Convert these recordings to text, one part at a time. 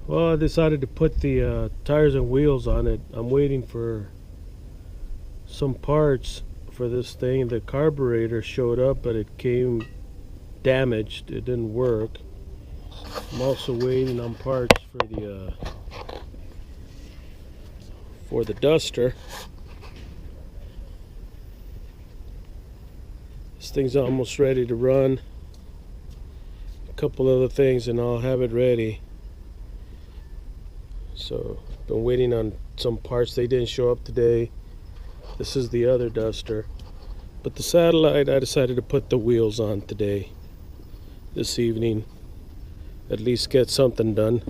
Well, I decided to put the tires and wheels on it. I'm waiting for some parts for this thing. The carburetor showed up, but it came damaged. It didn't work. I'm also waiting on parts for the duster. This thing's almost ready to run. A couple other things and I'll have it ready. So, been waiting on some parts. They didn't show up today. This is the other duster. But the Satellite, I decided to put the wheels on today, this evening. At least get something done.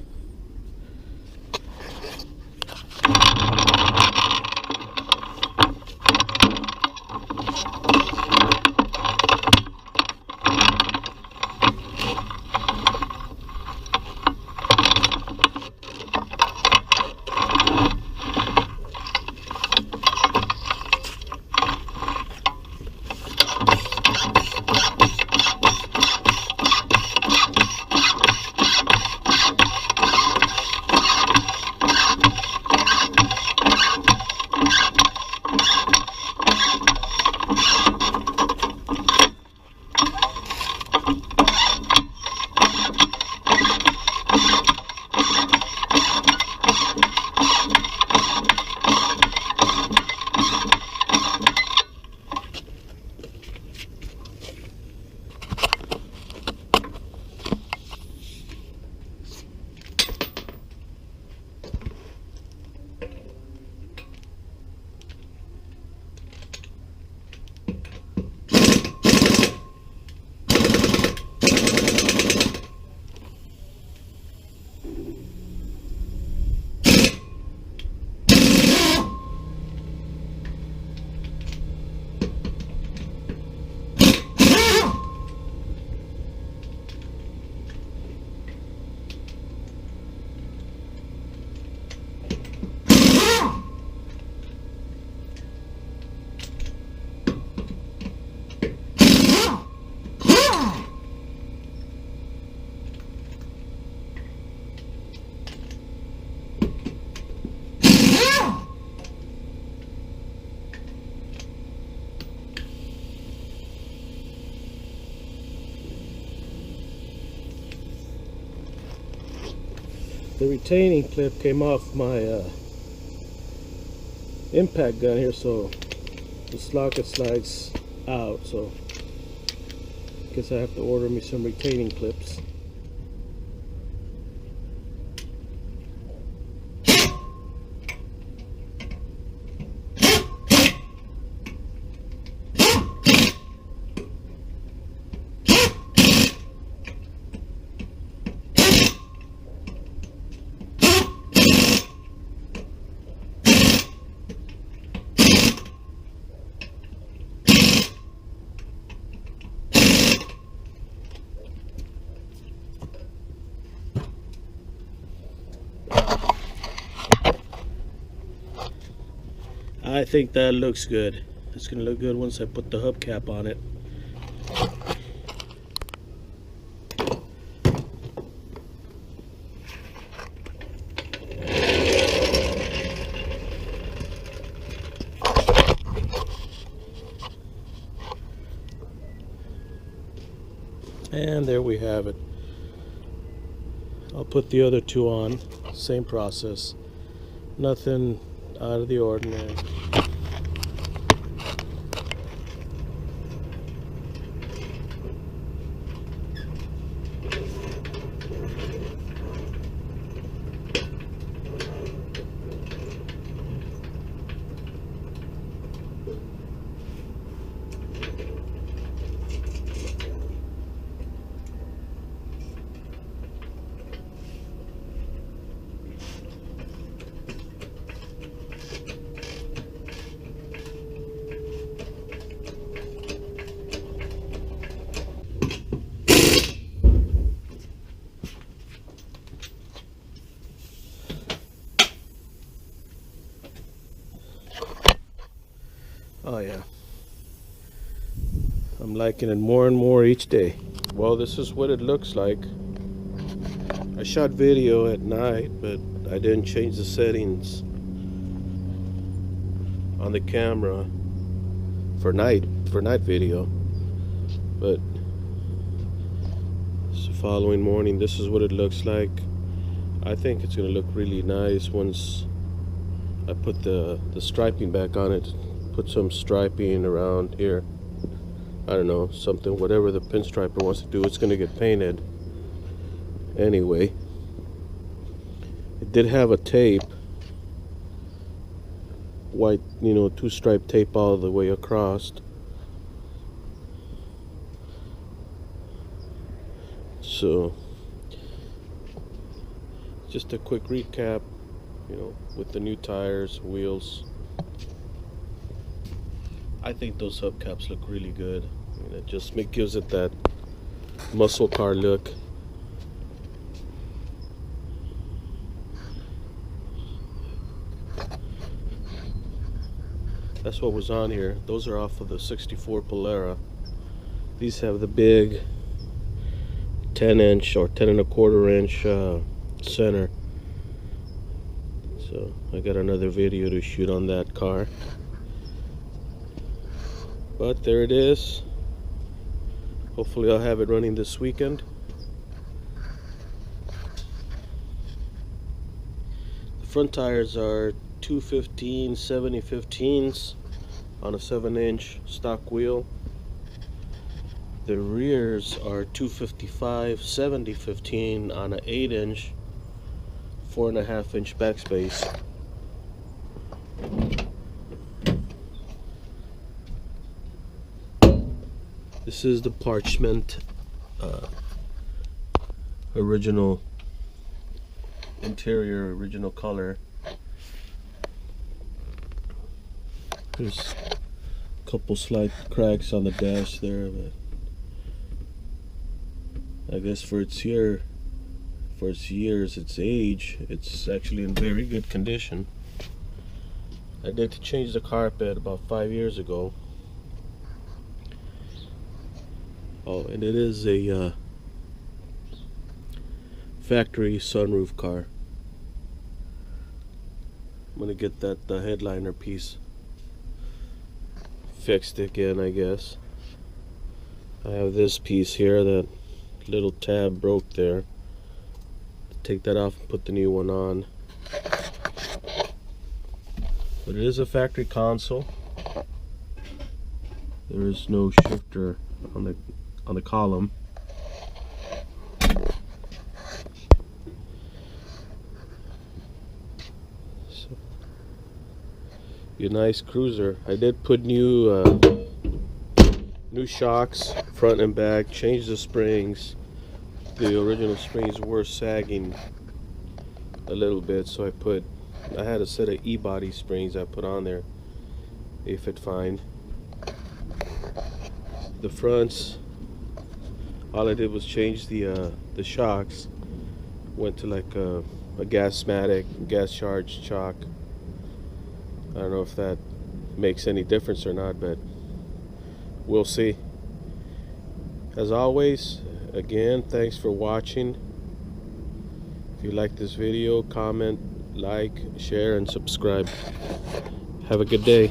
The retaining clip came off my impact gun here, so the socket slides out, so I guess I have to order me some retaining clips. I think that looks good. It's gonna look good once I put the hubcap on it. And there we have it. I'll put the other two on. Same process. Nothing out of the ordinary. Oh yeah, I'm liking it more and more each day. Well, this is what it looks like. I shot video at night, but I didn't change the settings on the camera for night video. But it's the following morning. This is what it looks like. I think it's gonna look really nice once I put the striping back on it. Put some striping around here. I don't know, something, whatever the pinstriper wants to do, it's gonna get painted anyway. It did have a tape, white, you know, two-stripe tape all the way across. So just a quick recap, you know, with the new tires, wheels. I think those hubcaps look really good. I mean, it just gives it that muscle car look. That's what was on here. Those are off of the 64 Polara. These have the big 10-inch or 10 1/4 inch center. So I got another video to shoot on that car. But there it is. Hopefully I'll have it running this weekend. The front tires are 215 70/15s on a 7-inch stock wheel. The rears are 255 70/15 on an 8-inch 4.5-inch backspace. This is the parchment original interior, original color. There's a couple slight cracks on the dash there, but I guess for its years, its age, it's actually in very good condition. I did change the carpet about 5 years ago. Oh, and it is a factory sunroof car. I'm gonna get that headliner piece fixed again, I guess. I have this piece here, that little tab broke there. Take that off and put the new one on. But it is a factory console. There is no shifter on the column. So, a nice cruiser. I did put new shocks, front and back. Changed the springs. The original springs were sagging a little bit, so I had a set of E-body springs I put on there. They fit fine. The fronts, all I did was change the shocks. Went to like a Gasmatic, gas charged shock. I don't know if that makes any difference or not, but we'll see. As always, again, thanks for watching. If you like this video, comment, like, share, and subscribe. Have a good day.